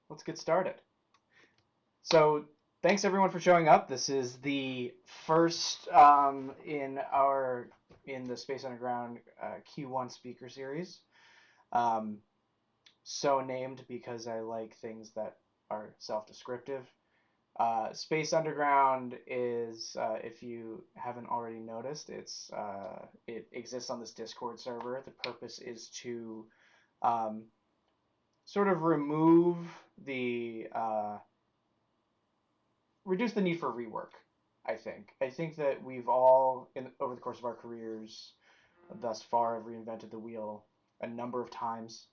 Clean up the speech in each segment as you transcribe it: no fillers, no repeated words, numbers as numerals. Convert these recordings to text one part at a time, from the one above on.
Let's get started. So, thanks everyone for showing up. This is the first in the Space Underground Q1 speaker series. Um, so named because I like things that are self-descriptive. Space Underground is, if you haven't already noticed, it exists on this Discord server. The purpose is to um, sort of the reduce the need for rework. I think that we've all, over the course of our careers thus far, have reinvented the wheel a number of times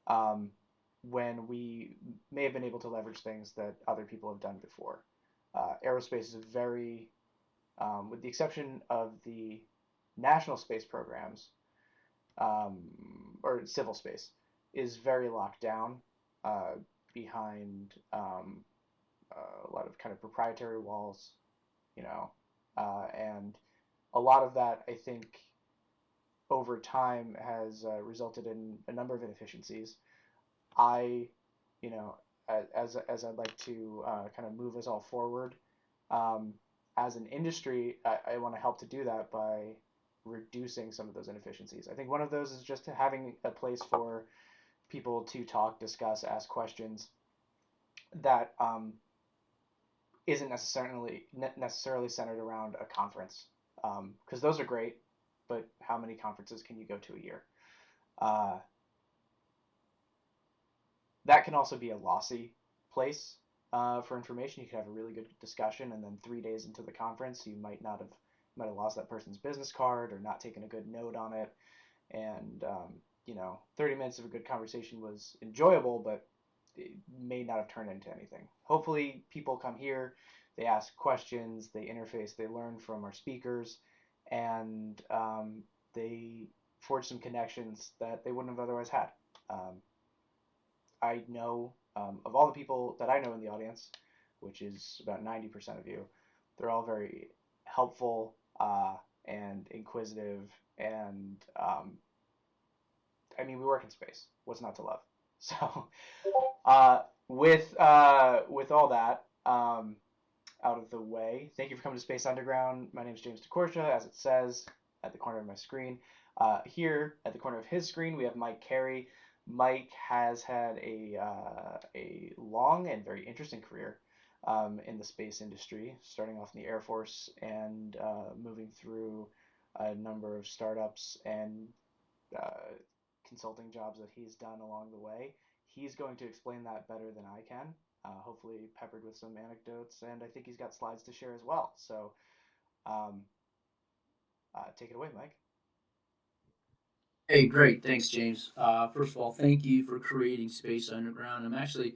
um, when we may have been able to leverage things that other people have done before. Aerospace is very, with the exception of the national space programs um, or civil space, is very locked down uh, behind a lot of kind of proprietary walls, you know, and a lot of that I think over time has resulted in a number of inefficiencies. I, you know, as I'd like to kind of move us all forward um, as an industry, I want to help to do that by reducing some of those inefficiencies. I think one of those is just having a place for people to talk, discuss, ask questions that isn't necessarily centered around a conference, because those are great, but how many conferences can you go to a year? Uh, that can also be a lossy place for information. You could have a really good discussion, and then 3 days into the conference, you might have lost that person's business card or not taken a good note on it, and 30 minutes of a good conversation was enjoyable, but it may not have turned into anything. Hopefully, people come here, they ask questions, they interface, they learn from our speakers, and they forge some connections that they wouldn't have otherwise had. Um, I know of all the people that I know in the audience, which is about 90% of you, they're all very helpful and inquisitive. And I mean, we work in space. What's not to love? So, with all that out of the way, thank you for coming to Space Underground. My name is James DeCorsia, as it says at the corner of my screen. Here at the corner of his screen, we have Mike Carey. Mike has had a long and very interesting career in the space industry, starting off in the Air Force and moving through a number of startups and uh, consulting jobs that he's done along the way. He's going to explain that better than I can, hopefully peppered with some anecdotes, and I think he's got slides to share as well. So um, take it away, Mike. Hey, great. Thanks, James. First of all, thank you for creating Space Underground. I'm actually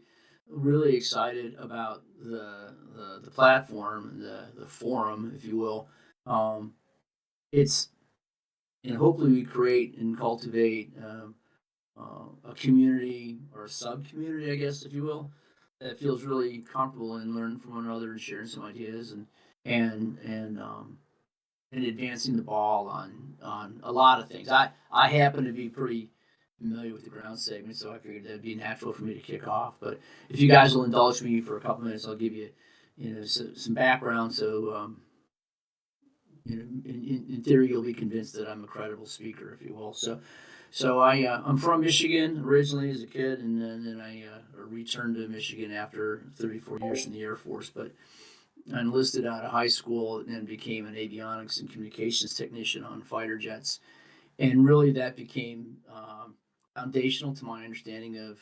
really excited about the platform, the forum, if you will. Um, it's and hopefully we create and cultivate a community or a sub community, I guess, if you will, that feels really comfortable and learning from one another and sharing some ideas and and um, and advancing the ball on a lot of things. I happen to be pretty familiar with the ground segment, so I figured that'd be natural for me to kick off. But if you guys will indulge me for a couple minutes, I'll give you some background. So in theory, you'll be convinced that I'm a credible speaker, if you will. I'm from Michigan originally as a kid, and then I returned to Michigan after 34 years in the Air Force. But I enlisted out of high school and then became an avionics and communications technician on fighter jets. And really, that became foundational to my understanding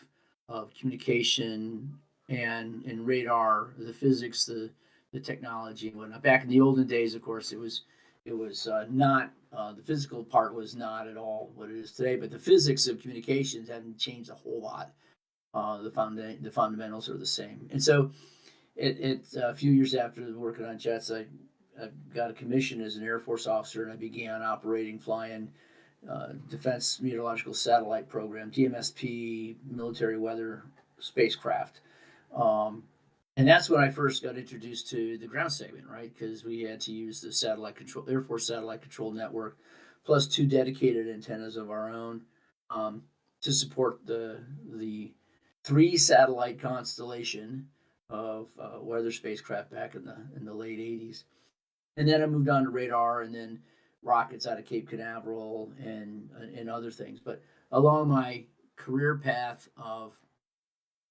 of communication and radar, the physics, the technology, and whatnot. Back in the olden days, of course, it was not the physical part was not at all what it is today, but the physics of communications hadn't changed a whole lot. The fundamentals are the same, and so a few years after working on jets, I got a commission as an Air Force officer, and I began operating, flying Defense Meteorological Satellite Program (DMSP) military weather spacecraft. Um, and that's when I first got introduced to the ground segment, right? Because we had to use the satellite control, Air Force satellite control network, plus two dedicated antennas of our own um, to support the three satellite constellation of weather spacecraft back in the late '80s, and then I moved on to radar, and then rockets out of Cape Canaveral and other things. But along my career path of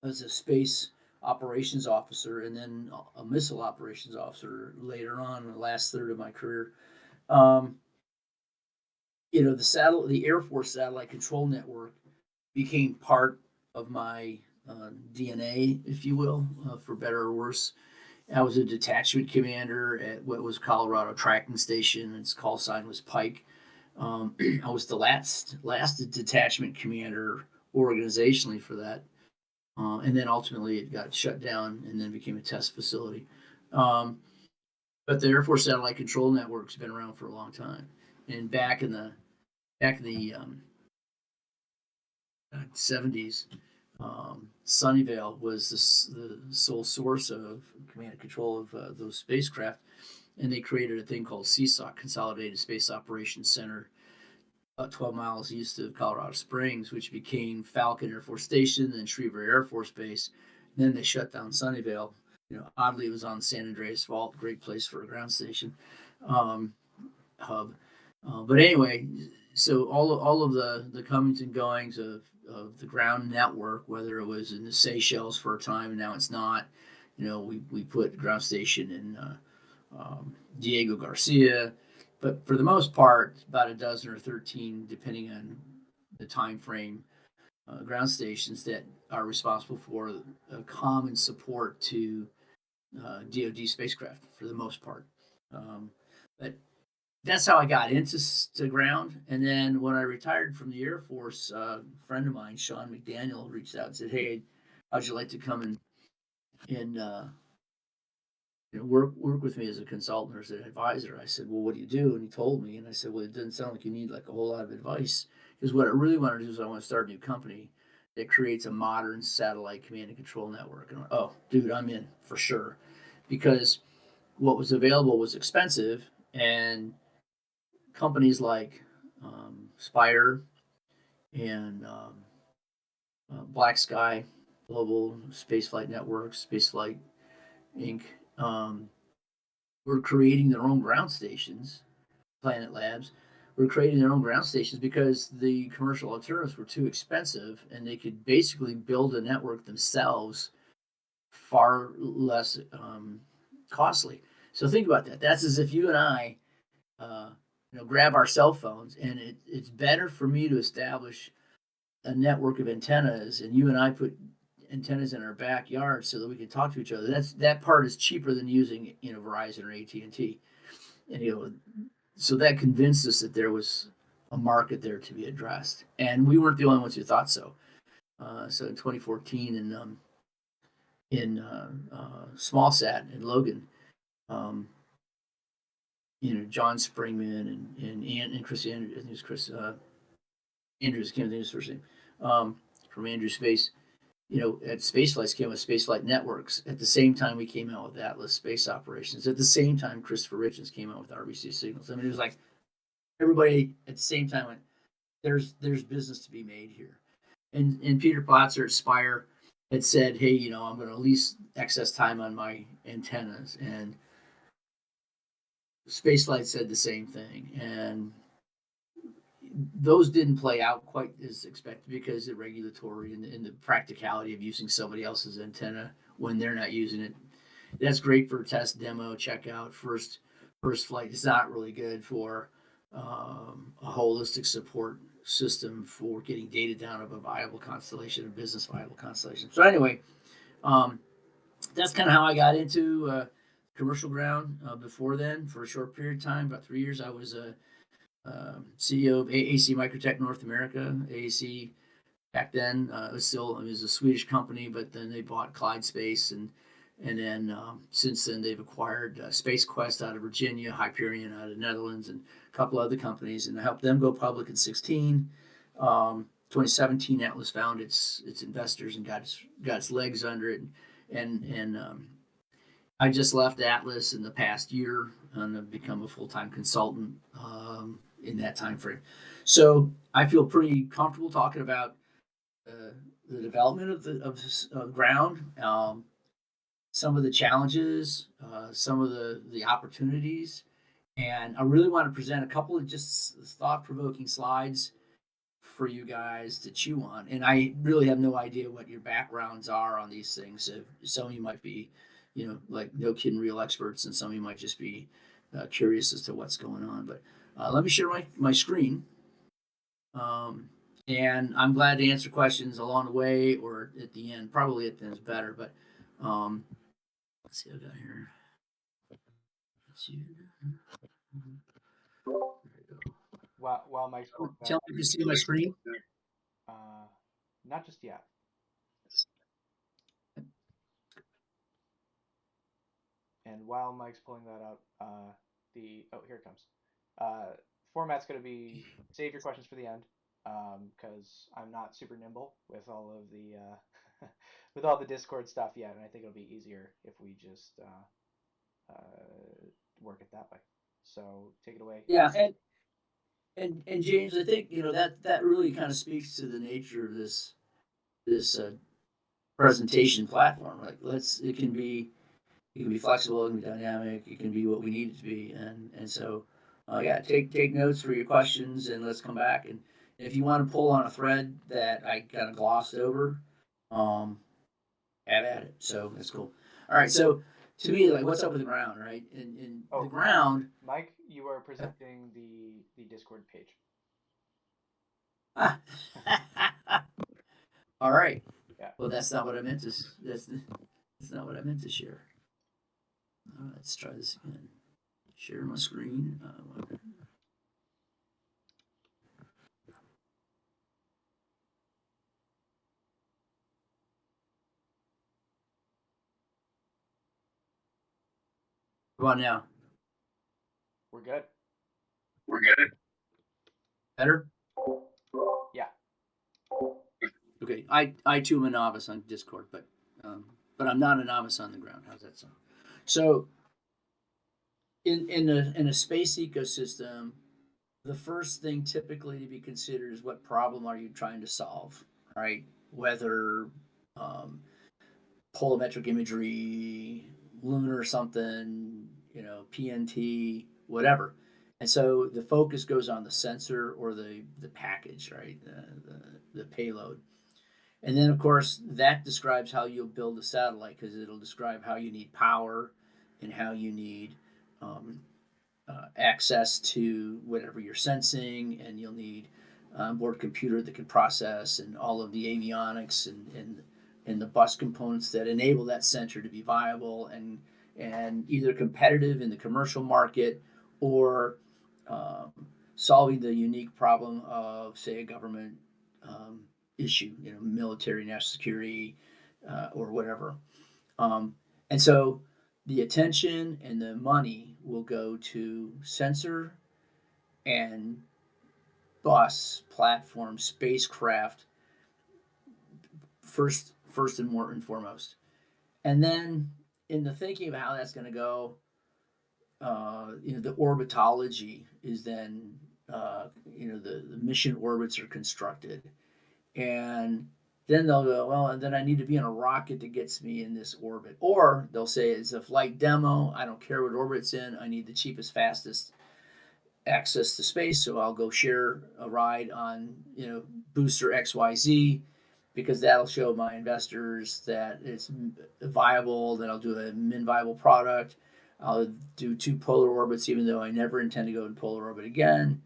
as a space operations officer and then a missile operations officer later on, the last third of my career, um, the Air Force satellite control network became part of my DNA, if you will, for better or worse. I was a detachment commander at what was Colorado Tracking Station. Its call sign was Pike. I was the last detachment commander organizationally for that, and then ultimately it got shut down and then became a test facility. Um, but the Air Force Satellite Control Network's been around for a long time, and back in the '70s, Sunnyvale was the sole source of command and control of those spacecraft, and they created a thing called CSOC, Consolidated Space Operations Center, about 12 miles east of Colorado Springs, which became Falcon Air Force Station, then Schriever Air Force Base. And then they shut down Sunnyvale. Oddly, it was on the San Andreas Fault, great place for a ground station um, hub. But anyway, so all of the comings and goings of the ground network, whether it was in the Seychelles for a time and now it's not. We put ground station in Diego Garcia, but for the most part, about a dozen or 13, depending on the time frame, ground stations that are responsible for common support to DoD spacecraft for the most part. But that's how I got into ground. And then when I retired from the Air Force, a friend of mine, Sean McDaniel, reached out and said, "Hey, how'd you like to come and work with me as a consultant or as an advisor?" I said, "Well, what do you do?" And he told me, and I said, "Well, it doesn't sound like you need like a whole lot of advice, because what I really want to do is I want to start a new company that creates a modern satellite command and control network." And I went, "Oh, dude, I'm in for sure," because what was available was expensive, and companies like Spire and Black Sky Global Spaceflight Networks, Spaceflight Inc. Were creating their own ground stations. Planet Labs were creating their own ground stations because the commercial alternatives were too expensive, and they could basically build a network themselves far less costly. So think about that. That's as if you and I, uh, grab our cell phones, and it's better for me to establish a network of antennas, and you and I put antennas in our backyard so that we can talk to each other. That part is cheaper than using Verizon or AT&T. And so that convinced us that there was a market there to be addressed, and we weren't the only ones who thought so. So in 2014, in SmallSat in Logan, um, John Springman and Chris Andrews, I think it was Chris Andrews, can't think of his first name, from Andrews Space. At Spaceflights came with Spaceflight Networks. At the same time, we came out with Atlas Space Operations. At the same time, Christopher Richards came out with RBC Signals. I mean, it was like everybody at the same time went, there's business to be made here. And Peter Platzer at Spire had said, "Hey, I'm going to lease excess time on my antennas," and Spaceflight said the same thing. And those didn't play out quite as expected because the regulatory and the practicality of using somebody else's antenna when they're not using it. That's great for test, demo, checkout, first flight. It's not really good for a holistic support system for getting data down of a viable constellation, a business viable constellation. So anyway, um, that's kind of how I got into commercial ground. Before then, for a short period of time, about 3 years, I was a CEO of AAC Microtech North America. AAC back then it was a Swedish company, but then they bought Clyde Space, and then since then they've acquired Space Quest out of Virginia, Hyperion out of the Netherlands, and a couple other companies, and I helped them go public in 16. 2017, Atlas found its investors and got its legs under it, and I just left Atlas in the past year and have become a full time consultant in that time frame. So I feel pretty comfortable talking about uh, the development of ground, some of the challenges, some of the opportunities, and I really want to present a couple of just thought provoking slides for you guys to chew on. And I really have no idea what your backgrounds are on these things. Some of you might be, like no kidding real experts, and some of you might just be curious as to what's going on. But let me share my screen. And I'm glad to answer questions along the way or at the end. Probably at the end is better. But let's see what I got here. Let's see. While Mike's pulling that Tell me if you see my screen. uh, not just yet. And while Mike's pulling that up, here it comes. Format's going to be save your questions for the end, because I'm not super nimble with all of the with all the Discord stuff yet, and I think it'll be easier if we just work it that way. So take it away. Yeah, and James, I think that really kind of speaks to the nature of this presentation platform. Like, it can be flexible, it can be dynamic, it can be what we need it to be, and so yeah, take notes for your questions, and let's come back. And if you want to pull on a thread that I kind of glossed over, um, have at it. So that's cool. All right, so to me, like, what's up with the ground, right? In the Oh, ground. Mike, you are presenting the Discord page. All right. Yeah. Well, that's not what I meant to. That's not what I meant to share. All right, let's try this again. Share my screen. Come on now. We're good. We're good. Better. Yeah. Okay. I too am a novice on Discord, but I'm not a novice on the ground. How's that sound? So in a space ecosystem, the first thing typically to be considered is what problem are you trying to solve, right? Whether um, polarimetric imagery, lunar something, PNT, whatever. And so the focus goes on the sensor or the package, right? The payload. And then, of course, that describes how you'll build a satellite because it'll describe how you need power and how you need um, access to whatever you're sensing, and you'll need an onboard computer that can process and all of the avionics and the bus components that enable that sensor to be viable and either competitive in the commercial market or um, solving the unique problem of, say, a government um, issue, military, national security, or whatever. Um, and so the attention and the money will go to sensor and bus platform spacecraft first and foremost. And then in the thinking of how that's going to go, the orbitology is then the mission orbits are constructed, and then they'll go, well, and then I need to be in a rocket that gets me in this orbit. Or they'll say it's a flight demo. I don't care what orbit it's in. I need the cheapest, fastest access to space. So I'll go share a ride on, booster XYZ because that'll show my investors that it's viable. Then I'll do a min viable product. I'll do 2 polar orbits, even though I never intend to go in polar orbit again,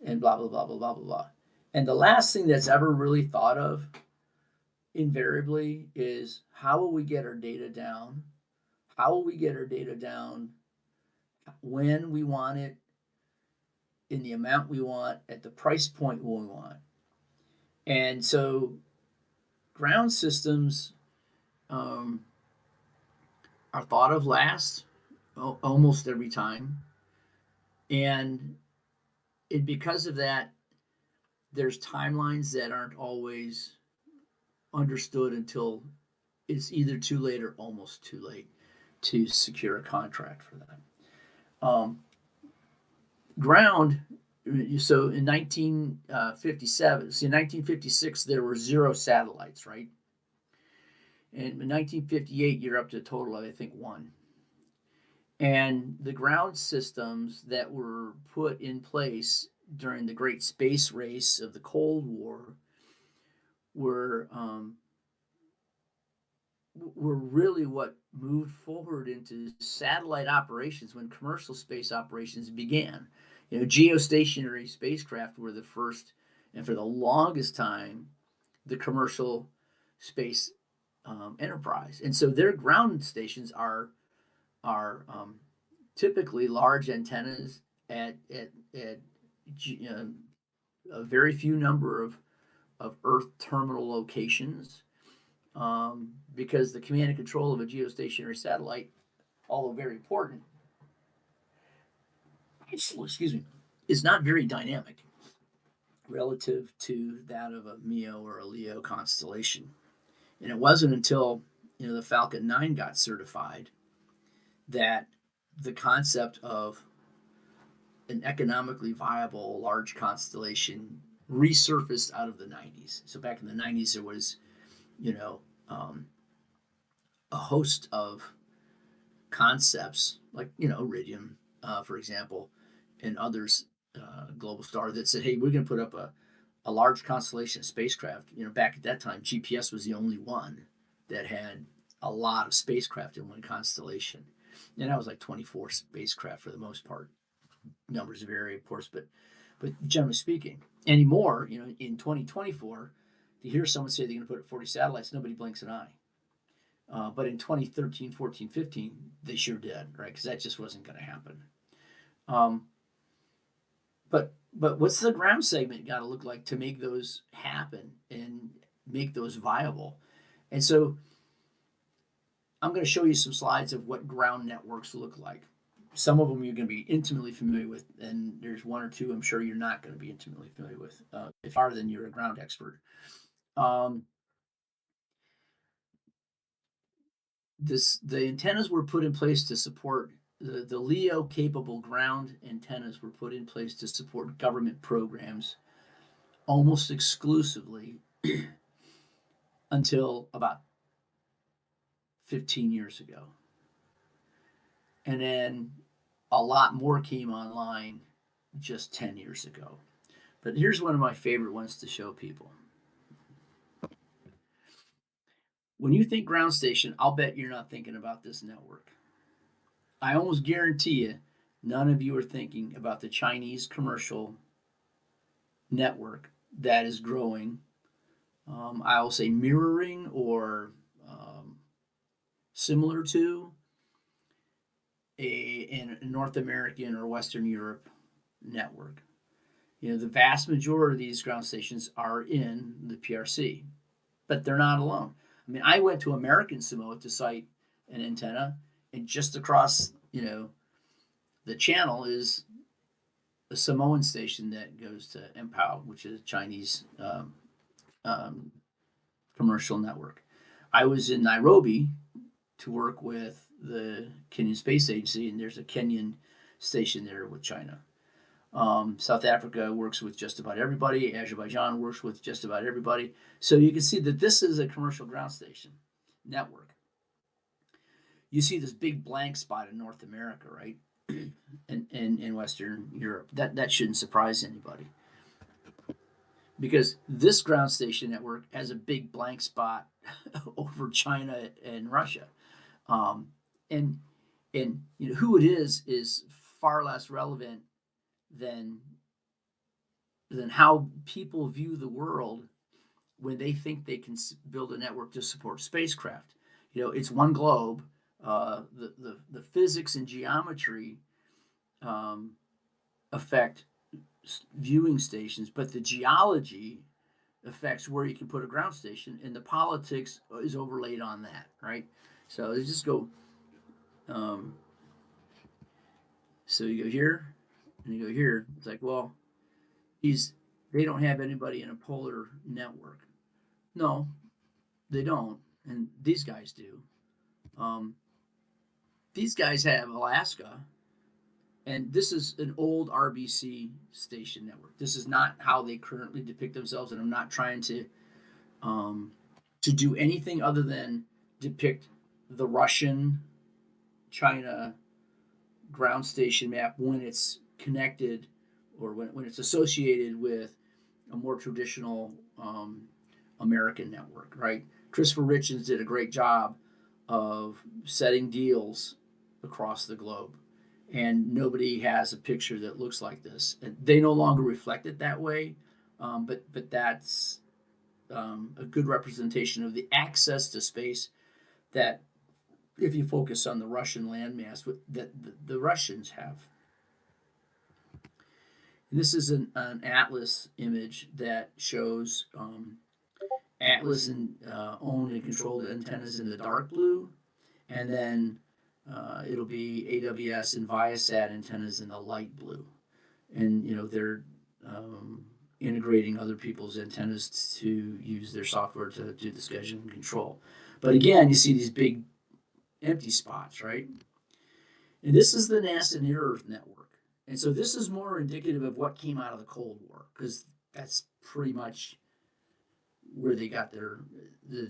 and blah, blah, blah, blah, blah, blah, blah. And the last thing that's ever really thought of invariably is how will we get our data down? How will we get our data down when we want it, in the amount we want, at the price point we want? And so ground systems um, are thought of last almost every time. And because of that, there's timelines that aren't always understood until it's either too late or almost too late to secure a contract for that. Um, ground So in 1957, see, in 1956 there were zero satellites, right? And in 1958 you're up to a total of I think one. And the ground systems that were put in place during the great space race of the Cold War were were really what moved forward into satellite operations when commercial space operations began. You know, geostationary spacecraft were the first, and for the longest time, the commercial space enterprise. And so their ground stations are typically large antennas at a very few number of Earth terminal locations, because the command and control of a geostationary satellite, although very important, excuse me, is not very dynamic relative to that of a MEO or a LEO constellation. And it wasn't until the Falcon 9 got certified that the concept of an economically viable large constellation resurfaced out of the 90s. So back in the 90s, there was, you know, um, a host of concepts like Iridium, for example, and others, Global Star, that said, "Hey, we're going to put up a large constellation of spacecraft." Back at that time, GPS was the only one that had a lot of spacecraft in one constellation, and that was like 24 spacecraft for the most part. Numbers vary, of course, but generally speaking, anymore, in 2024, to hear someone say they're going to put up 40 satellites, nobody blinks an eye. But in 2013, 14, 15, they sure did, right? Because that just wasn't going to happen. Um, but what's the ground segment got to look like to make those happen and make those viable? And so I'm going to show you some slides of what ground networks look like. Some of them you're going to be intimately familiar with, and there's one or two I'm sure you're not going to be intimately familiar with. If you are, then you're a ground expert. Um, the antennas were put in place to support the LEO capable ground antennas were put in place to support government programs almost exclusively until about 15 years ago. And then a lot more came online just 10 years ago. But here's one of my favorite ones to show people. When you think ground station, I'll bet you're not thinking about this network. I almost guarantee you, none of you are thinking about the Chinese commercial network that is growing. I will say mirroring or similar to a North American or Western Europe network. The vast majority of these ground stations are in the PRC, but they're not alone. I mean, I went to American Samoa to site an antenna, and just across, the channel is a Samoan station that goes to MPOW, which is a Chinese um, commercial network. I was in Nairobi to work with the Kenyan Space Agency, and there's a Kenyan station there with China. South Africa works with just about everybody. Azerbaijan works with just about everybody. So you can see that this is a commercial ground station network. You see this big blank spot in North America, right? and in Western Europe. That shouldn't surprise anybody, because this ground station network has a big blank spot over China and Russia. Um, and who it is far less relevant than how people view the world when they think they can build a network to support spacecraft. It's one globe. The physics and geometry um, affect viewing stations, but the geology affects where you can put a ground station, and the politics is overlaid on that, right? So let's just go. Um, so you go here, and you go here. It's like, well, he's they don't have anybody in a polar network. No, they don't, and these guys do. Um, these guys have Alaska, And this is an old RBC station network. This is not how they currently depict themselves, and I'm not trying um, to do anything other than depict the Russian China ground station map when it's connected or when it's associated with a more traditional American network, right? Christopher Richards did a great job of setting deals across the globe. And nobody has a picture that looks like this. And they no longer reflect it that way, but that's a good representation of the access to space that, if you focus on the Russian landmass, that the Russians have. And this is an atlas image that shows Atlas and owned and controlled antennas in the dark blue, and then it'll be AWS and Viasat antennas in the light blue. And they're integrating other people's antennas to use their software to do the scheduling and control. But again, you see these big empty spots, right? And this is the NASA Near Earth network. And so this is more indicative of what came out of the Cold War, because that's pretty much where they got the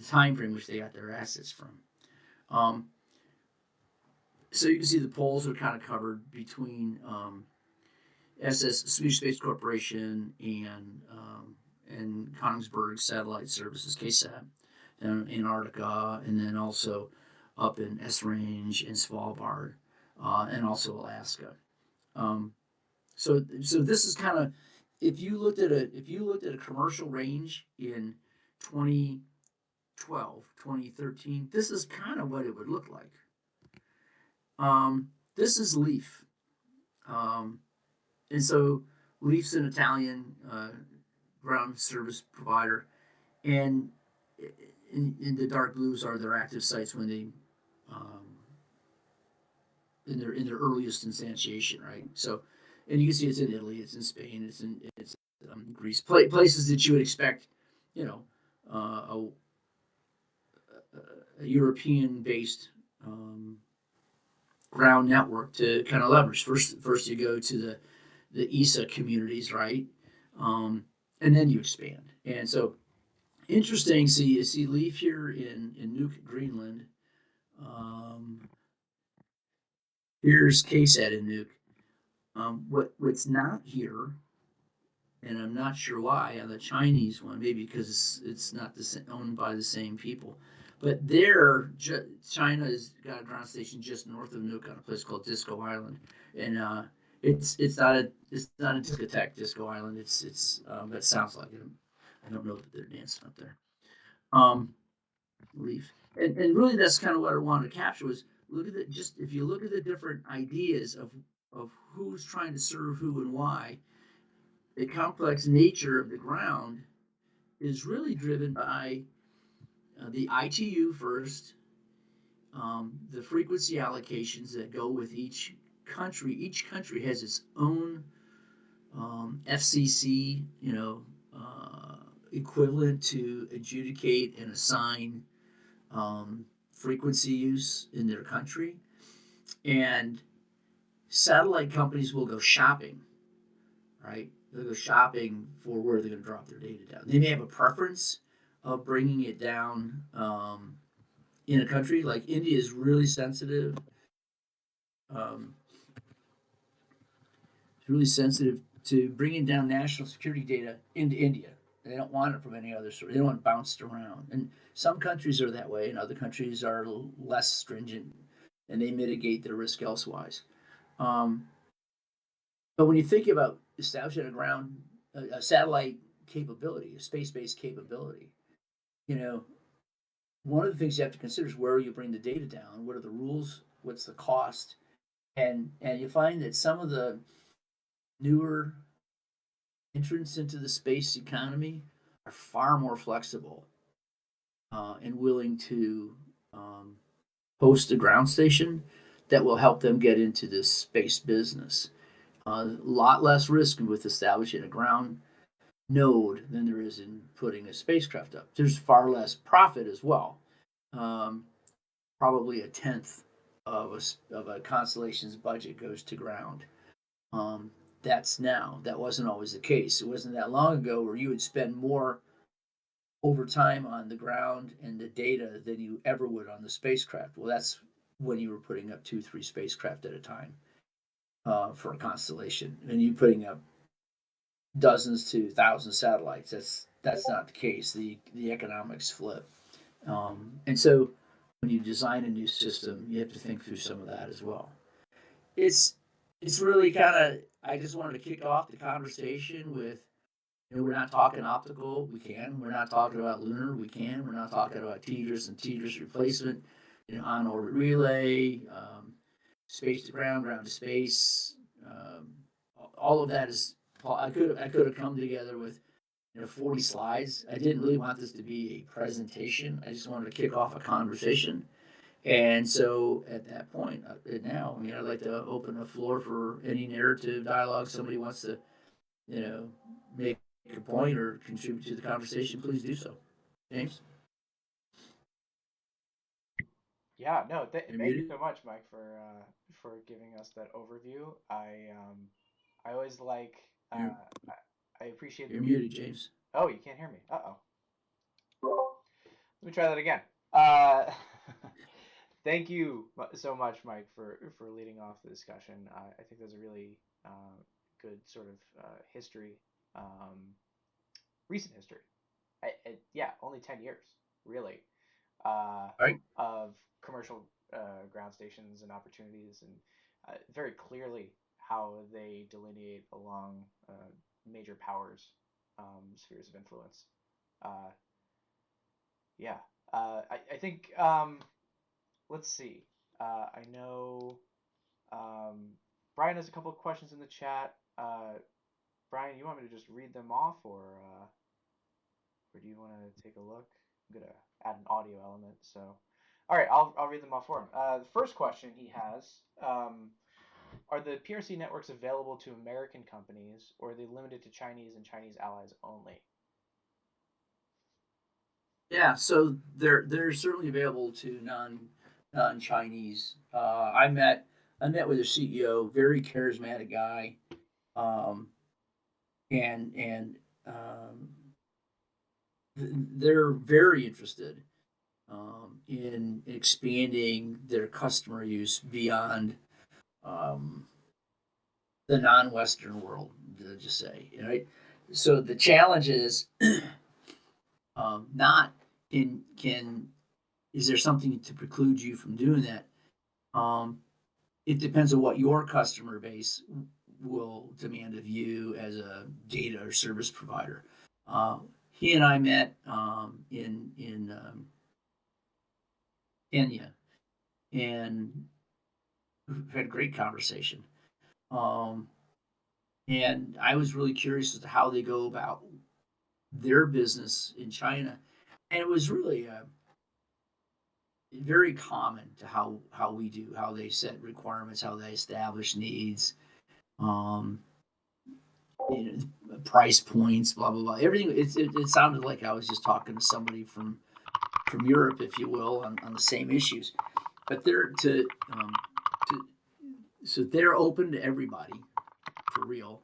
time frame which they got their assets from. Um, so you can see the poles are kind of covered between Swedish Space Corporation and Kongsberg Satellite Services (KSAT) down in Antarctica, and then also up in S Range and Svalbard, and also Alaska. Um, so this is kind of, if you looked at a commercial range in 2012, 2013, this is kind of what it would look like. This is Leaf. Um, and so Leaf's an Italian ground service provider, and in the dark blues are their active sites when they um, in their earliest instantiation, right? So, and you can see it's in Italy, it's in Spain, it's Greece, places that you would expect, you know, a European-based ground network to kind of leverage. First you go to the ESA communities, right, and then you expand. And so interesting. See, you see Leaf here in Nuuk, Greenland. Um, Here's KSAT in Nuuk. What's not here, and I'm not sure why, on the Chinese one, maybe because it's not owned by the same people. But there, China's got a ground station just north of Nuuk on a place called Disco Island, and it's not a discotheque, Disco Island. It's that sounds like it. I don't know that they're dancing up there. Um, Leaf, and really that's kind of what I wanted to capture was look at just if you look at the different ideas of who's trying to serve who and why, the complex nature of the ground is really driven by the ITU first, the frequency allocations that go with each country. Each country has its own FCC, equivalent to adjudicate and assign frequency use in their country. And satellite companies will go shopping, right? They'll go shopping for where they're going to drop their data down. They may have a preference of bringing it down in a country like India is really sensitive. Um, it's really sensitive to bringing down national security data into India. They don't want it from any other source. They don't want it bounced around. And some countries are that way, and other countries are less stringent, and they mitigate their risk elsewise. Um, but when you think about establishing a satellite capability, a space-based capability, you know, one of the things you have to consider is where you bring the data down, what are the rules, what's the cost, and you find that some of the newer entrants into the space economy are far more flexible and willing to um, host a ground station that will help them get into this space business. A lot less risk with establishing a ground node than there is in putting a spacecraft up. There's far less profit as well. Um, Probably a tenth of a constellation's budget goes to ground. Um, that's now. That wasn't always the case. It wasn't that long ago where you would spend more over time on the ground and the data than you ever would on the spacecraft. Well, that's when you were putting up two, three spacecraft at a time for a constellation, and you putting up dozens to thousands of satellites. That's not the case. The economics flip, and so when you design a new system, you have to think through some of that as well. It's it's really kind of. I just wanted to kick off the conversation with, we're not talking optical, we can. We're not talking about lunar, we can. We're not talking about TDRS and TDRS replacement, on orbit relay, space to ground, ground to space. Um, all of that is. I could have come together with 40 slides. I didn't really want this to be a presentation. I just wanted to kick off a conversation. And so at that point, now, I'd like to open the floor for any narrative dialogue somebody wants to, you know, make a point or contribute to the conversation. Please do so. James, Yeah, no, you're thank you muted. so much, Mike, for giving us that overview. I always like You're I appreciate you're the. muted, James. Oh, you can't hear me. Uh-oh. Let me try that again. Uh, thank you so much, Mike, for leading off the discussion. I think there's a really good sort of history, um, recent history. Yeah, only 10 years, really, uh, All right. of commercial ground stations and opportunities, and very clearly how they delineate along major powers, spheres of influence. Uh, yeah, I think let's see. I know Brian has a couple of questions in the chat. Brian, you want me to just read them off, or do you want to take a look? I'm gonna add an audio element. So, all right, I'll read them off for him. The first question he has: are the PRC networks available to American companies, or are they limited to Chinese and Chinese allies only? Yeah, so they're certainly available to non Chinese. I met with their CEO, very charismatic guy, um, and um, they're very interested in expanding their customer use beyond um, the non-Western world, to just say, right? So the challenge is not can is there something to preclude you from doing that? Um, it depends on what your customer base will demand of you as a data or service provider. He and I met in Kenya and had a great conversation. Um, and I was really curious as to how they go about their business in China, and it was really very common to how we do, how they set requirements, how they establish needs, um, price points, blah blah blah. Everything. It sounded like I was just talking to somebody from Europe, if you will, on the same issues. But to so they're open to everybody for real.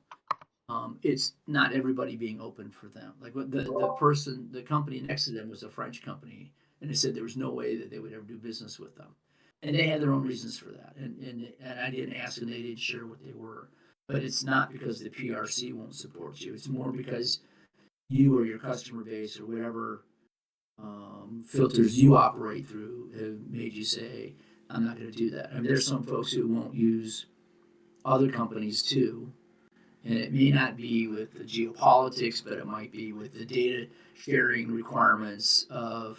It's not everybody being open for them. Like the company next to them was a French company, and they said there was no way that they would ever do business with them, and they had their own reasons for that. And I didn't ask, and they didn't share what they were. But it's not because the PRC won't support you. It's more because you or your customer base or whatever filters you operate through have made you say, "I'm not going to do that." I mean, there's some folks who won't use other companies too, and it may not be with the geopolitics, but it might be with the data sharing requirements of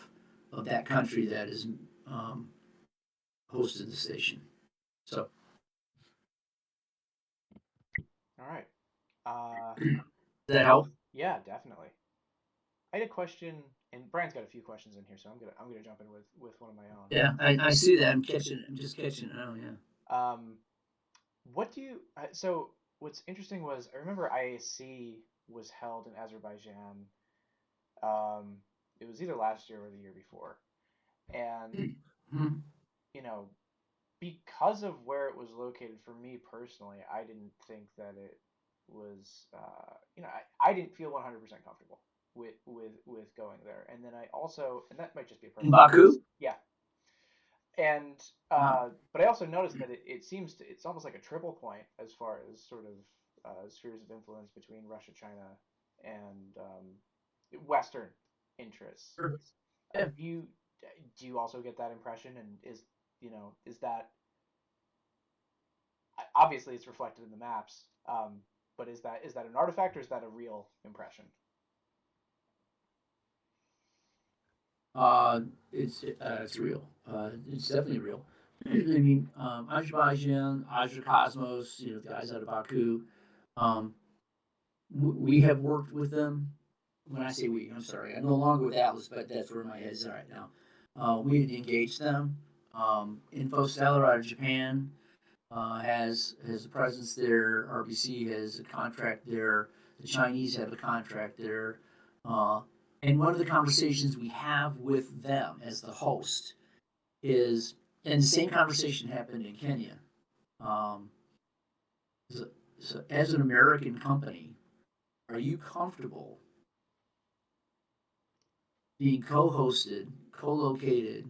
that country that is um, hosted the station. So All right. Uh, does that help? yeah, definitely. I had a question, and Brian's got a few questions in here, so I'm gonna jump in with one of my own. Yeah, I see that. I'm catching. I'm just catching it now. Yeah. Um, what do you? So what's interesting was I remember IAC was held in Azerbaijan. Um, it was either last year or the year before, and Hmm. you know, because of where it was located, for me personally, I didn't think that it was, I didn't feel 100% comfortable with going there. And then I also, and that might just be a In personal preference. Baku? Yeah. And Wow. but I also noticed that it seems to, it's almost like a triple point as far as sort of spheres of influence between Russia, China, and Western interests. Sure. Yeah. Do you do you also get that impression? And is that, obviously it's reflected in the maps, but is that an artifact, or is that a real impression? Uh, it's real. It's definitely real. I mean, Azerbaijan, Azer Cosmos, the guys out of Baku, um, we have worked with them. When I say we, I'm sorry, I'm no longer with Atlas, but that's where my head is right now. We had engaged them. Infostellar out of Japan has a presence there. RBC has a contract there. The Chinese have a contract there. Uh, and one of the conversations we have with them as the host is, and the same conversation happened in Kenya. Um, so, so as an American company, are you comfortable being co-hosted, co-located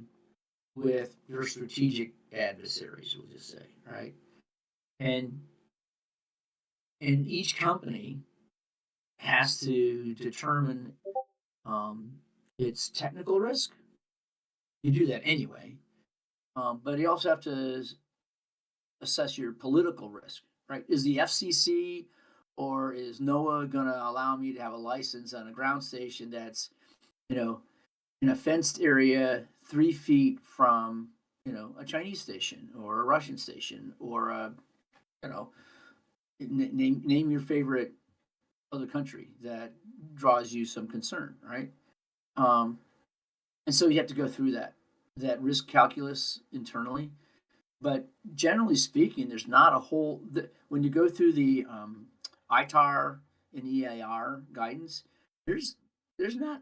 with your strategic adversaries? We'll just say, right? And each company has to determine its technical risk. You do that anyway, but you also have to assess your political risk, right? Is the FCC or is NOAA going to allow me to have a license on a ground station that's, you know, in a fenced area 3 feet from, a Chinese station or a Russian station or you know, name your favorite other country that draws you some concern, right? Um, and so you have to go through that risk calculus internally. But generally speaking, there's not a whole when you go through the ITAR and EAR guidance. There's there's not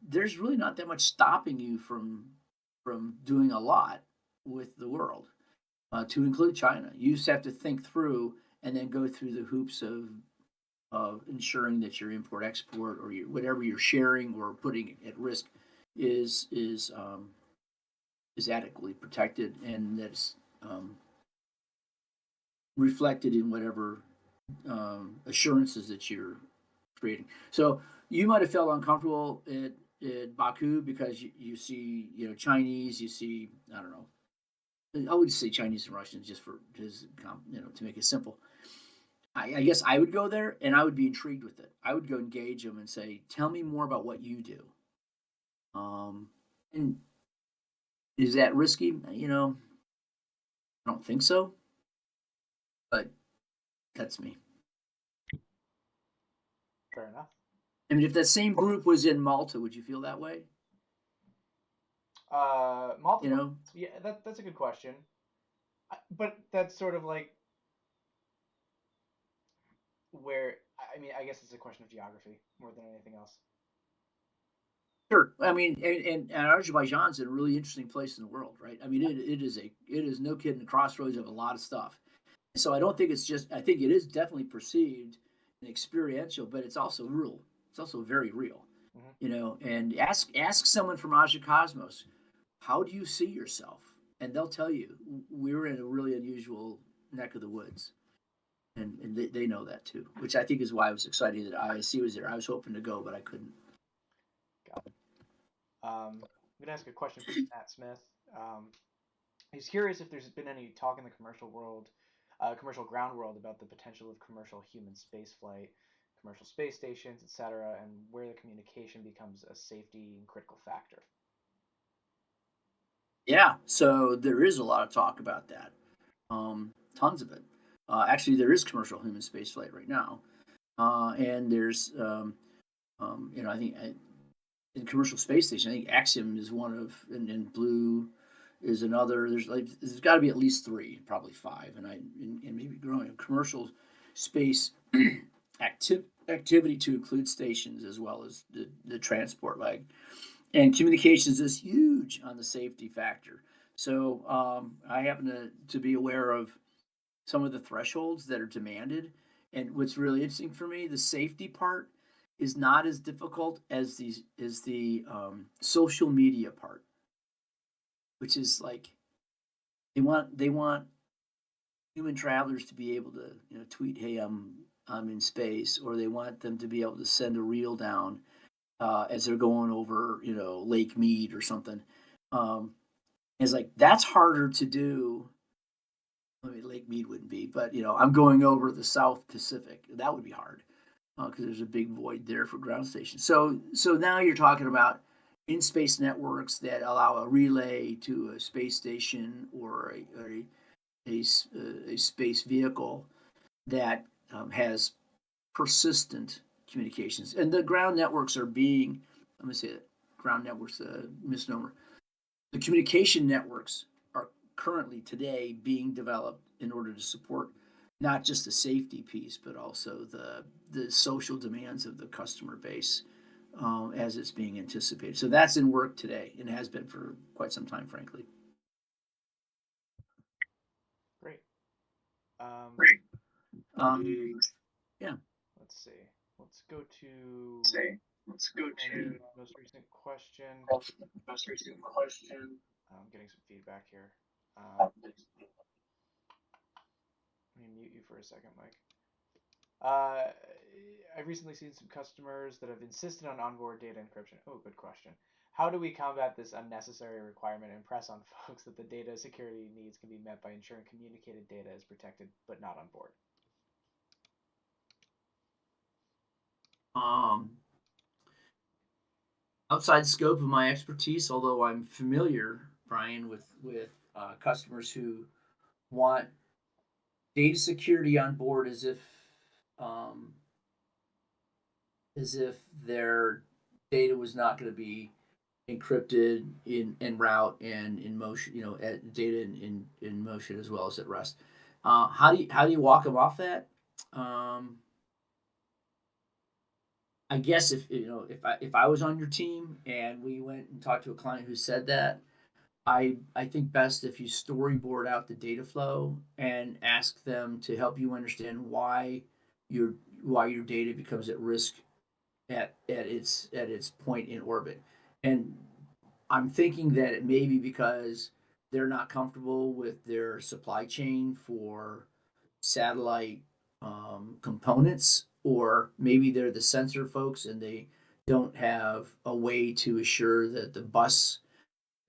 there's really not that much stopping you from doing a lot with the world, to include China. You just have to think through and then go through the hoops of ensuring that your import export or whatever you're sharing or putting at risk is is um, is adequately protected and that's reflected in whatever assurances that you're creating. So you might have felt uncomfortable at Baku because you see Chinese, you see I don't know. I would say Chinese and Russians just for just to make it simple. I guess I would go there and I would be intrigued with it. I would go engage them and say, "Tell me more about what you do." And is that risky? I don't think so, but that's me. Fair enough. I mean, if that same group was in Malta, would you feel that way? You Multiple. know, Yeah, that's a good question. But that's sort of like where, I mean, I guess it's a question of geography more than anything else. sure. I mean, and Azerbaijan's a really interesting place in the world, right? I mean, it is no kidding the crossroads of a lot of stuff. So I don't think it's just. I think it is definitely perceived and experiential, but it's also real. It's also very real. Hmm. And ask someone from Aja Cosmos, how do you see yourself? And they'll tell you we're in a really unusual neck of the woods. And they know that too, which I think is why I was excited that ISC was there. I was hoping to go, but I couldn't. Got it. I'm gonna ask a question from Matt Smith. Um, he's curious if there's been any talk in the commercial world, commercial ground world, about the potential of commercial human spaceflight, commercial space stations, etc., and where the communication becomes a safety and critical factor. Yeah, so there is a lot of talk about that. Tons of it. Actually, there is commercial human spaceflight right now, and there's I think in commercial space station, I think Axiom is one of, and Blue is another. There's got to be at least three, probably five, and maybe growing commercial space activity to include stations as well as the transport leg. And communications is huge on the safety factor. So I happen to be aware of some of the thresholds that are demanded. And what's really interesting for me, the safety part is not as difficult as the social media part, which is like they want human travelers to be able to tweet, "Hey, I'm in space," or they want them to be able to send a reel down as they're going over Lake Mead or something. Um, it's like that's harder to do. I mean, Lake Mead wouldn't be, but I'm going over the South Pacific. That would be hard because there's a big void there for ground stations. So now you're talking about in space networks that allow a relay to a space station or a space vehicle that has persistent communications. And the ground networks are being, let me say it, ground networks, misnomer. The communication networks are currently today being developed in order to support not just the safety piece, but also the social demands of the customer base as it's being anticipated. So that's in work today and has been for quite some time, frankly. Great. Um, Um, yeah. let's see. Let's go to Say, let's go Brian's to most recent question. most recent question. I'm getting some feedback here. Let me mute you for a second, Mike. Uh, I've recently seen some customers that have insisted on onboard data encryption. Oh, good question. How do we combat this unnecessary requirement and press on folks that the data security needs can be met by ensuring communicated data is protected but not on board? Um, Outside scope of my expertise, although I'm familiar, Brian, with customers who want data security on board um, as if their data was not going to be encrypted in en route and in motion, data in motion as well as at rest. How do you walk them off that? Um, I guess if I was on your team and we went and talked to a client who said that, I think best if you storyboard out the data flow and ask them to help you understand your why your data becomes at risk at its point in orbit. And I'm thinking that it may be because they're not comfortable with their supply chain for satellite components, or maybe they're the sensor folks and they don't have a way to assure that the bus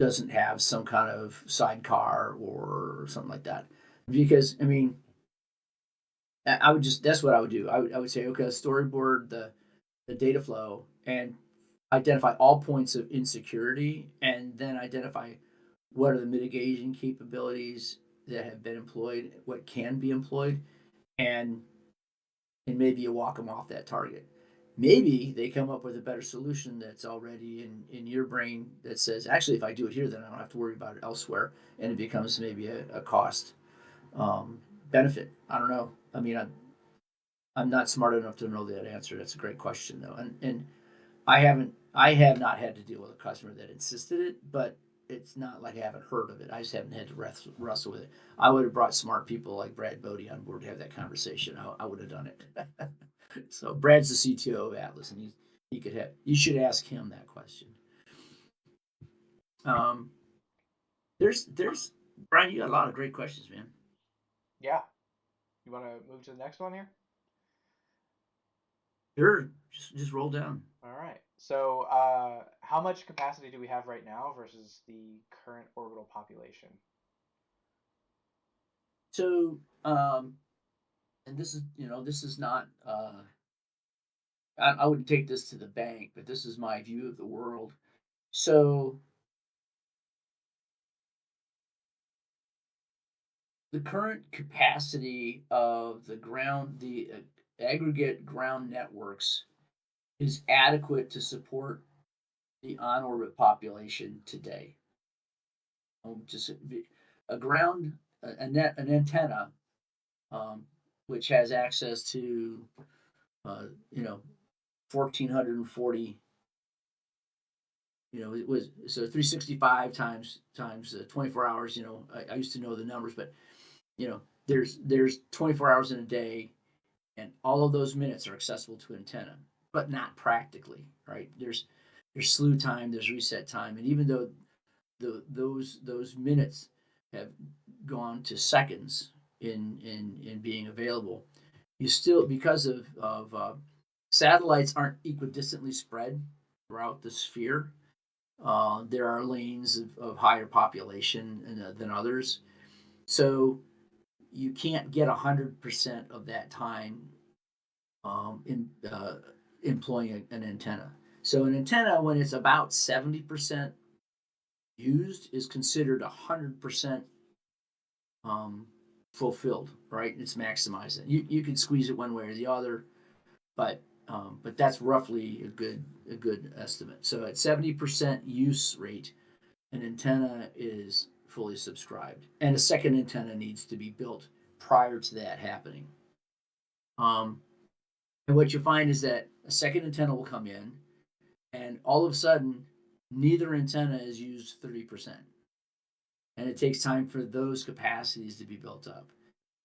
doesn't have some kind of sidecar or something like that. Because I mean, I would just that's what I would do. I would say, okay, storyboard the data flow and identify all points of insecurity, and then identify what are the mitigation capabilities that have been employed, what can be employed, and maybe you walk them off that target. Maybe they come up with a better solution that's already in your brain that says, actually, if I do it here, then I don't have to worry about it elsewhere, and it becomes maybe a cost um, benefit. I don't know. I mean, I'm not smart enough to know that answer. That's a great question, though, and I have not had to deal with a customer that insisted it, but it's not like I haven't heard of it. I just haven't had to wrestle with it. I would have brought smart people like Brad Bodie on board to have that conversation. I would have done it. So Brad's the CTO of Atlas, and he could have. You should ask him that question. Um, there's Brian. You got a lot of great questions, man. Yeah. You want to move to the next one here? Sure, just roll down. All right. So, how much capacity do we have right now versus the current orbital population? So and this is not. I wouldn't take this to the bank, but this is my view of the world. So the current capacity of the aggregate ground networks is adequate to support the on-orbit population today. Just a ground, an antenna, um, which has access to, uh, you know, 1,440, it was so 365 times 24 hours. I used to know the numbers, but there's 24 hours in a day, and all of those minutes are accessible to an antenna, but not practically, right? There's slew time, there's reset time, and even though those minutes have gone to seconds in being available, you still, because of satellites aren't equidistantly spread throughout the sphere. There are lanes of higher population than others, so you can't get 100% of that time in employing an antenna. So an antenna, when it's about 70% used, is considered 100% um, fulfilled. Right? It's maximized. You can squeeze it one way or the other, but that's roughly a good estimate. So at 70% use rate, an antenna is fully subscribed, and a second antenna needs to be built prior to that happening. Um, and what you find is that a second antenna will come in, and all of a sudden, neither antenna is used 30%. And it takes time for those capacities to be built up.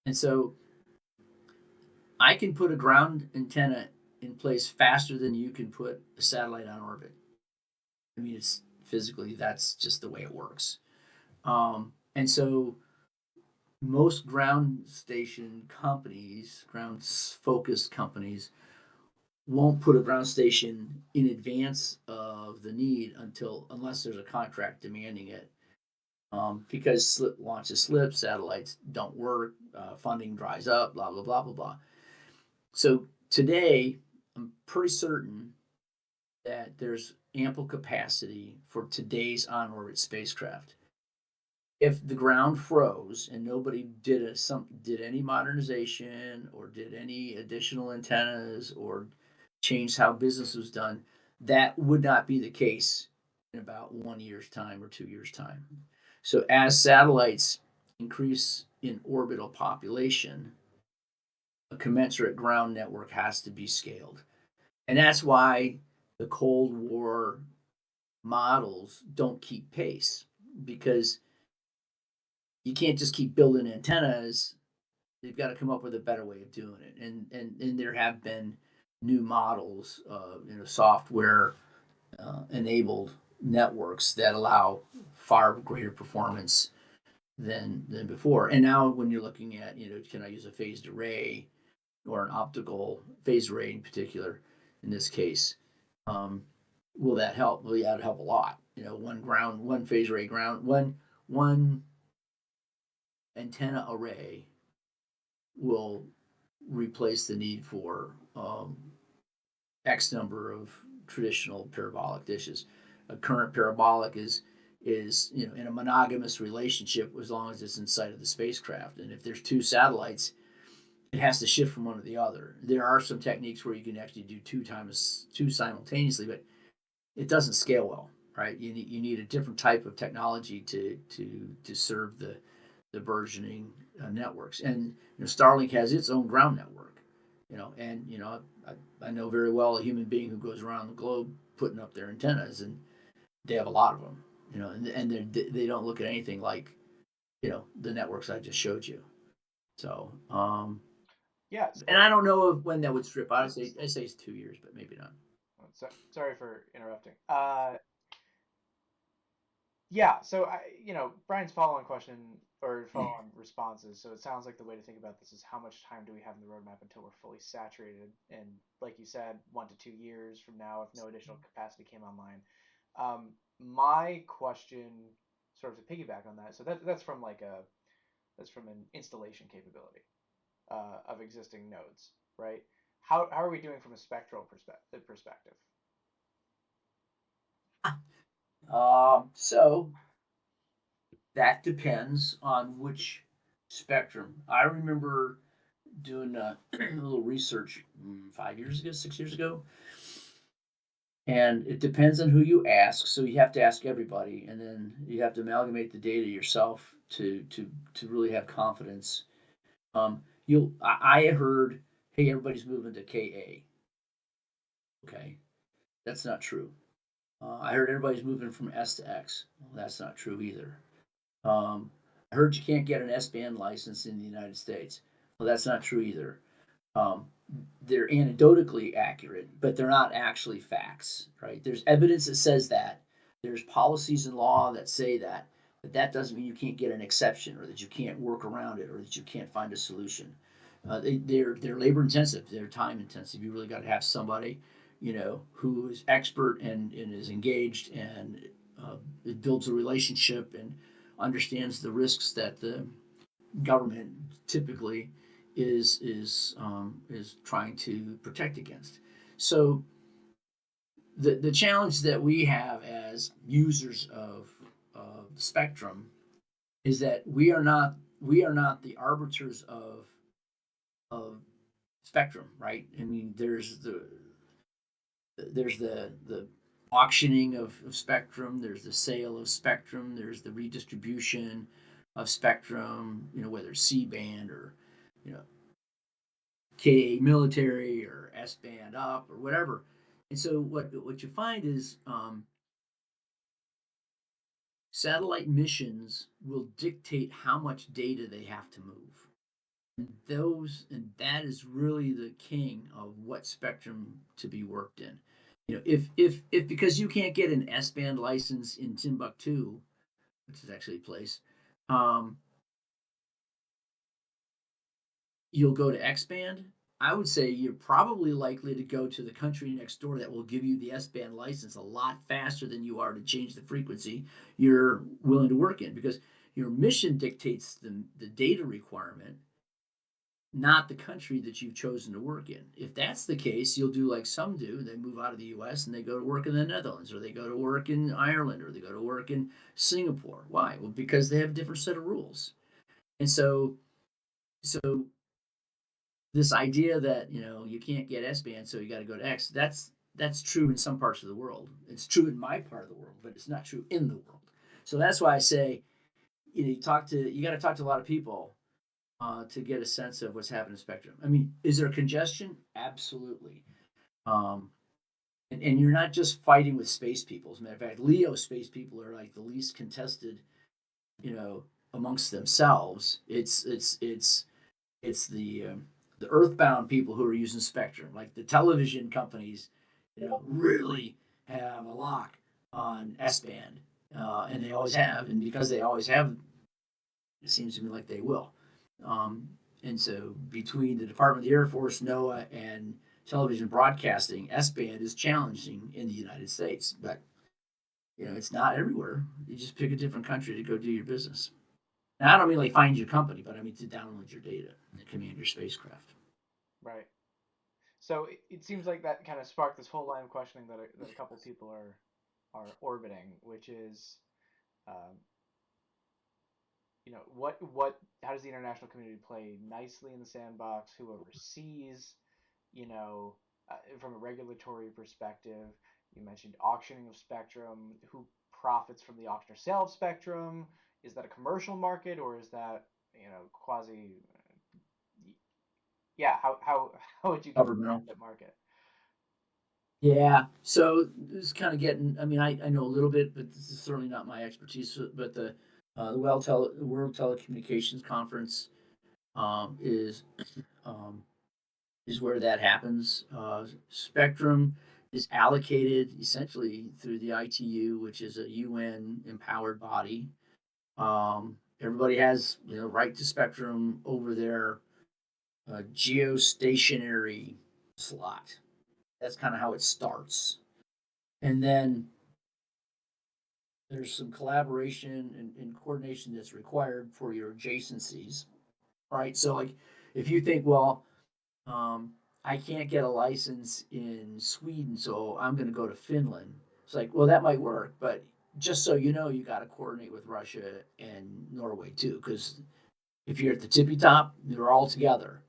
And so I can put a ground antenna in place faster than you can put a satellite on orbit. I mean, it's physically, that's just the way it works. And so most ground station companies, ground focused companies, won't put a ground station in advance of the need unless there's a contract demanding it. Because launches slip, satellites don't work, funding dries up, blah blah blah blah blah. So today, I'm pretty certain that there's ample capacity for today's on-orbit spacecraft. If the ground froze and nobody did any modernization or did any additional antennas or changed how business was done, that would not be the case in about 1 year's time or 2 years' time. So as satellites increase in orbital population, a commensurate ground network has to be scaled. And that's why the Cold War models don't keep pace, because you can't just keep building antennas. They've got to come up with a better way of doing it. And there have been new models, software enabled networks that allow far greater performance than before. And now when you're looking at, can I use a phased array or an optical phased array in particular, in this case, will that help? Well, yeah, it'd help a lot. One phased array ground, one antenna array will replace the need for X number of traditional parabolic dishes. A current parabolic is in a monogamous relationship as long as it's in sight of the spacecraft. And if there's two satellites, it has to shift from one to the other. There are some techniques where you can actually do two simultaneously, but it doesn't scale well, right? You need a different type of technology to serve the burgeoning networks. And Starlink has its own ground network, and I know very well a human being who goes around the globe putting up their antennas, and they have a lot of them, and they don't look at anything like the networks I just showed you. So, Yeah. and So I don't know when that would strip out. it's I say it's 2 years, but maybe not. sorry for interrupting. Yeah, so Brian's follow-on question or follow-on responses. So it sounds like the way to think about this is how much time do we have in the roadmap until we're fully saturated? And like you said, 1 to 2 years from now, if no additional capacity came online. My question, sort of to piggyback on that, so that's from an installation capability of existing nodes, right? How are we doing from a spectral perspective? So that depends on which spectrum. I remember doing a little research 5 years ago, 6 years ago, and it depends on who you ask. So you have to ask everybody, and then you have to amalgamate the data yourself to really have confidence. I heard, hey, everybody's moving to KA. Okay, that's not true. I heard everybody's moving from S to X. Well, that's not true either. Um, I heard you can't get an S band license in the United States. Well, that's not true either. Um, they're anecdotally accurate, but they're not actually facts, right? There's evidence that says that. There's policies and law that say that, but that doesn't mean you can't get an exception or that you can't work around it or that you can't find a solution. They're labor intensive. They're time intensive. You really got to have somebody, who is expert and is engaged and it builds a relationship and understands the risks that the government typically is trying to protect against. So the challenge that we have as users of the spectrum is that we are not the arbiters of spectrum, right? I mean, there's the auctioning of spectrum, there's the sale of spectrum, there's the redistribution of spectrum, whether it's C band or you know Ka military or S band up or whatever. And so what you find is satellite missions will dictate how much data they have to move. And that is really the king of what spectrum to be worked in. If because you can't get an S band license in Timbuktu, which is actually a place, um, you'll go to X band. I would say you're probably likely to go to the country next door that will give you the S band license a lot faster than you are to change the frequency you're willing to work in, because your mission dictates the data requirement, not the country that you've chosen to work in. If that's the case, you'll do like some do. They move out of the US and they go to work in the Netherlands, or they go to work in Ireland, or they go to work in Singapore. Why? Well, because they have a different set of rules. And so this idea that you can't get S band, so you got to go to X. That's true in some parts of the world. It's true in my part of the world, but it's not true in the world. So that's why I say you got to talk to a lot of people to get a sense of what's happening in spectrum. I mean, is there congestion? Absolutely. Um, and you're not just fighting with space people. As a matter of fact, Leo space people are like the least contested, you know, amongst themselves. It's the earthbound people who are using spectrum, like the television companies, really have a lock on S band, and they always have, and because they always have, it seems to me like they will. Um, and so between the Department of the Air Force, NOAA, and television broadcasting, S band is challenging in the United States, but it's not everywhere. You just pick a different country to go do your business. And I don't mean like find your company, but I mean to download your data and command your spacecraft. Right. So it seems like that kind of sparked this whole line of questioning that a couple people are orbiting, which is, um, what how does the international community play nicely in the sandbox? Who oversees, you know, from a regulatory perspective? You mentioned auctioning of spectrum. Who profits from the auction or sale of spectrum? Is that a commercial market, or is that quasi? Yeah, how would you characterize Governmental. that market? Yeah. So this is kind of getting. I mean, I know a little bit, but this is certainly not my expertise. But the World Telecommunications Conference um, is um, is where that happens. Spectrum is allocated essentially through the ITU, which is a UN empowered body. Everybody has right to spectrum over their geostationary slot. That's kind of how it starts. And then there's some collaboration and coordination that's required for your adjacencies, right? So, like, if you think, well, um, I can't get a license in Sweden, so I'm going to go to Finland. It's like, well, that might work, but just so you know, you got to coordinate with Russia and Norway too, because if you're at the tippy top, they're all together.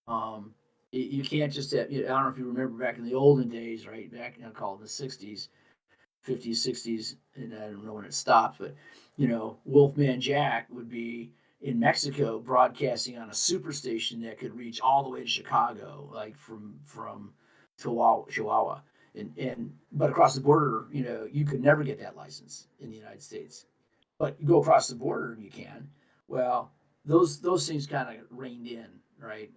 Um, you can't just have, I don't know if you remember back in the olden days, right? Back, I call it the 60s, 50s, 60s, and I don't know when it stopped, but Wolfman Jack would be in Mexico broadcasting on a superstation that could reach all the way to Chicago, like from Chihuahua. And but across the border, you know, you could never get that license in the United States. But you go across the border and you can. Well, those things kind of reined in, right,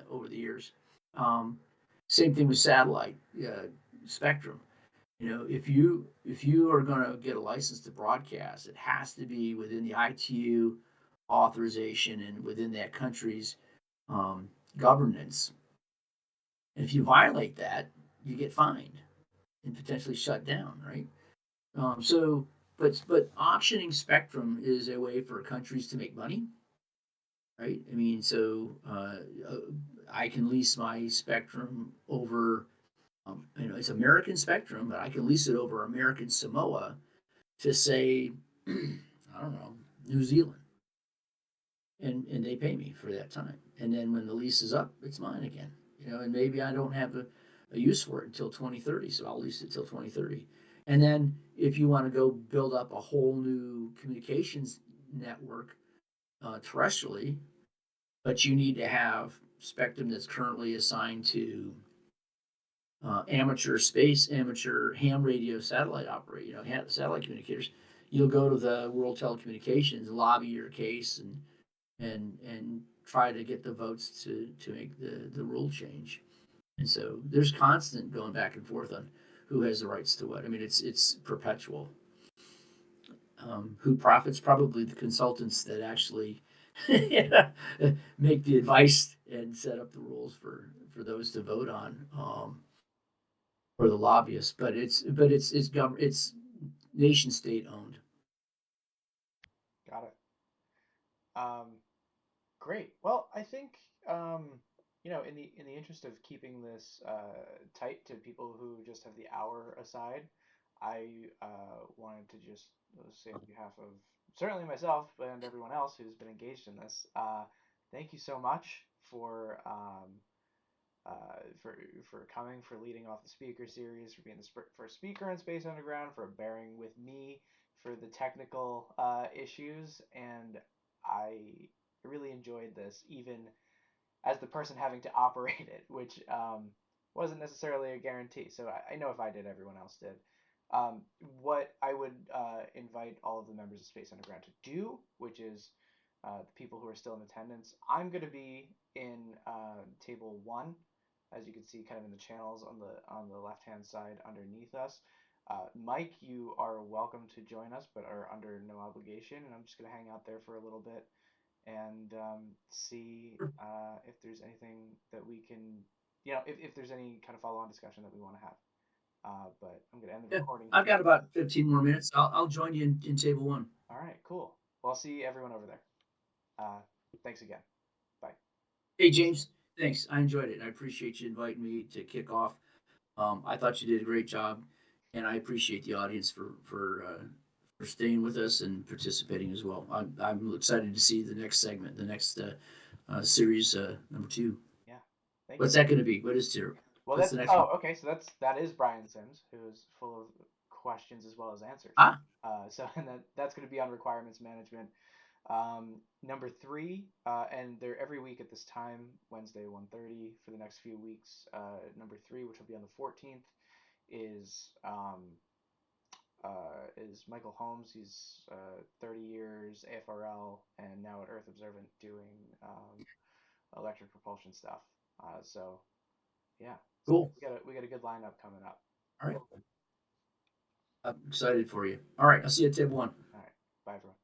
over the years. Um, Same thing with satellite spectrum. You know, if you are going to get a license to broadcast, it has to be within the ITU authorization and within that country's um, governance. And if you violate that, you get fined and potentially shut down, right? So, but auctioning spectrum is a way for countries to make money, right? I mean, so I can lease my spectrum over, you know, it's American spectrum, but I can lease it over American Samoa to say, I don't know, New Zealand, and they pay me for that time. And then when the lease is up, it's mine again. You know, and maybe I don't have a use for it until 2030, so I'll lease it till 2030. And then if you want to go build up a whole new communications network terrestrially, but you need to have spectrum that's currently assigned to amateur ham radio satellite operate, you know, satellite communicators. You'll go to the World Telecommunications, lobby your case, and try to get the votes to make the rule change. And so there's constant going back and forth on who has the rights to what. I mean, it's perpetual. Who profits? Probably the consultants that actually make the advice and set up the rules for those to vote on, or the lobbyists. It's nation state owned. Got it. Um, Great. Well, I think in the interest of keeping this tight to people who just have the hour aside, I wanted to just say on behalf of certainly myself and everyone else who's been engaged in this, thank you so much for coming, for leading off the speaker series, for being the first speaker in Space Underground, for bearing with me for the technical issues, and I really enjoyed this, even as the person having to operate it, which wasn't necessarily a guarantee. So I know if I did, everyone else did. What I would invite all of the members of Space Underground to do, which is the people who are still in attendance, I'm going to be in table one, as you can see, kind of in the channels on the left hand side underneath us. Mike, you are welcome to join us, but are under no obligation. And I'm just going to hang out there for a little bit and see if there's anything that we can, if there's any kind of follow-on discussion that we want to have. But I'm going to end the Yeah, recording I've here. got about 15 more minutes. I'll join you in table one. All right, cool. Well, I'll see everyone over there. Uh, Thanks again. Bye. Hey, James, thanks. I enjoyed it. I appreciate you inviting me to kick off. I thought you did a great job, and I appreciate the audience for staying with us and participating as well. I'm excited to see the next segment, the next series number two. Yeah. Thank you. What's that going to be? What is two? Well, What's that's the next one? oh, okay. So that is Brian Sims, who's full of questions as well as answers. Ah, So and that's going to be on requirements management. Number three, and they're every week at this time, Wednesday 1:30 for the next few weeks. Number three, which will be on the 14th, is Michael Holmes. He's 30 years AFRL and now at Earth Observant doing electric propulsion stuff. So yeah, cool. we got a good lineup coming up. All right. I'm excited for you. All right. I'll see you at table one. All right, bye everyone.